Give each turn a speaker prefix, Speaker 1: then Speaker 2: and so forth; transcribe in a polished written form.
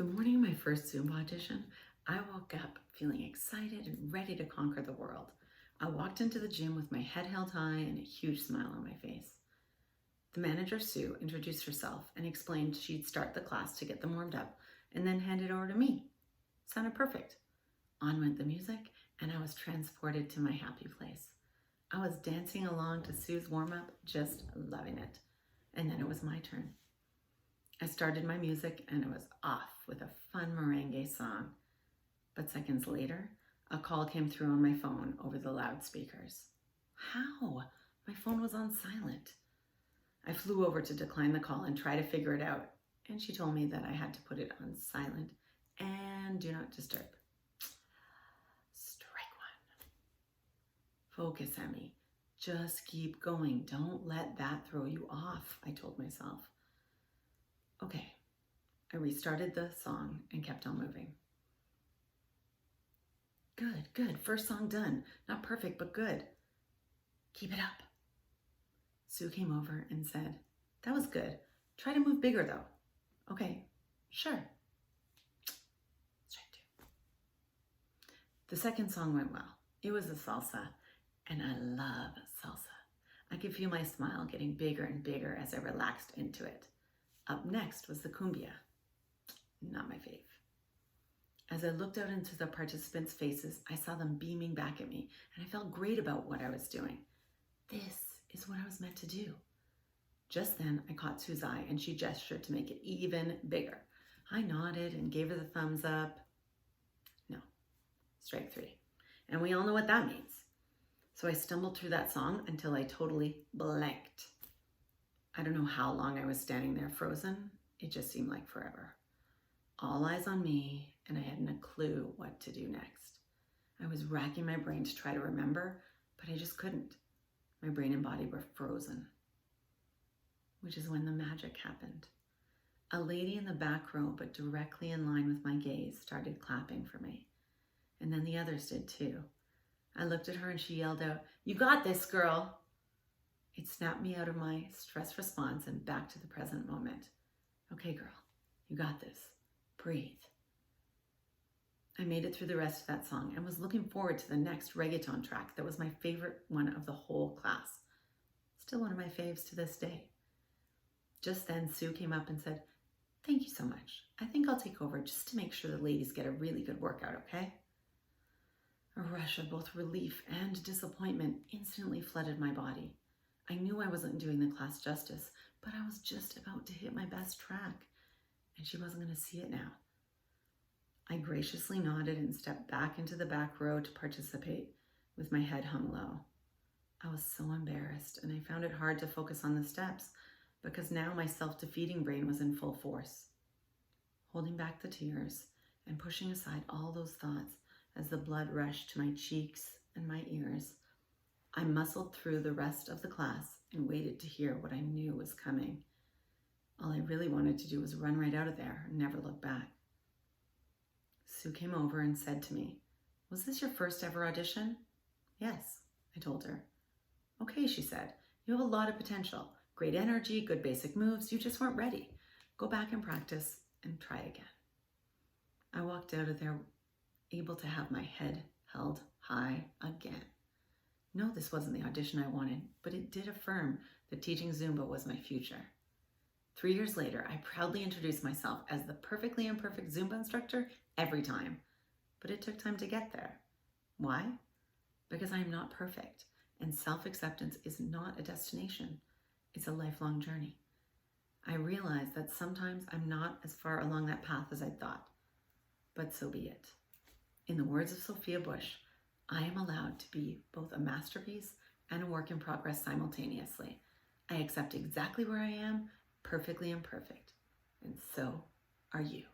Speaker 1: The morning of my first Zoom audition, I woke up feeling excited and ready to conquer the world. I walked into the gym with my head held high and a huge smile on my face. The manager, Sue, introduced herself and explained she'd start the class to get them warmed up and then hand it over to me. Sounded perfect. On went the music, and I was transported to my happy place. I was dancing along to Sue's warm-up, just loving it. And then it was my turn. I started my music and it was off with a fun merengue song. But seconds later, a call came through on my phone over the loudspeakers. How? My phone was on silent. I flew over to decline the call and try to figure it out, and she told me that I had to put it on silent and do not disturb. Strike one. Focus, Emmy. Just keep going. Don't let that throw you off, I told myself. Okay, I restarted the song and kept on moving. Good. First song done. Not perfect, but good. Keep it up. Sue came over and said, that was good. Try to move bigger though. Okay, sure. Strike two. The second song went well. It was a salsa, and I love salsa. I could feel my smile getting bigger and bigger as I relaxed into it. Up next was the cumbia. Not my fave. As I looked out into the participants' faces, I saw them beaming back at me, and I felt great about what I was doing. This is what I was meant to do. Just then, I caught Sue's eye, and she gestured to make it even bigger. I nodded and gave her the thumbs up. No, strike three. And we all know what that means. So I stumbled through that song until I totally blanked. I don't know how long I was standing there frozen. It just seemed like forever. All eyes on me, and I hadn't a clue what to do next. I was racking my brain to try to remember, but I just couldn't. My brain and body were frozen. Which is when the magic happened. A lady in the back row, but directly in line with my gaze, started clapping for me. And then the others did too. I looked at her and she yelled out, "You got this, girl!" It snapped me out of my stress response and back to the present moment. Okay, girl, you got this. Breathe. I made it through the rest of that song and was looking forward to the next reggaeton track that was my favorite one of the whole class. Still one of my faves to this day. Just then, Sue came up and said, "Thank you so much. I think I'll take over just to make sure the ladies get a really good workout, okay?" A rush of both relief and disappointment instantly flooded my body. I knew I wasn't doing the class justice, but I was just about to hit my best track, and she wasn't going to see it now. I graciously nodded and stepped back into the back row to participate with my head hung low. I was so embarrassed, and I found it hard to focus on the steps because now my self-defeating brain was in full force. Holding back the tears and pushing aside all those thoughts as the blood rushed to my cheeks and my ears, I muscled through the rest of the class and waited to hear what I knew was coming. All I really wanted to do was run right out of there and never look back. Sue came over and said to me, "Was this your first ever audition?" "Yes," I told her. "Okay," she said. "You have a lot of potential. Great energy, good basic moves. You just weren't ready. Go back and practice and try again." I walked out of there able to have my head held high again. No, this wasn't the audition I wanted, but it did affirm that teaching Zumba was my future. 3 years later, I proudly introduced myself as the perfectly imperfect Zumba instructor every time, but it took time to get there. Why? Because I am not perfect, and self-acceptance is not a destination. It's a lifelong journey. I realize that sometimes I'm not as far along that path as I thought, but so be it. In the words of Sophia Bush, I am allowed to be both a masterpiece and a work in progress simultaneously. I accept exactly where I am, perfectly imperfect, and so are you.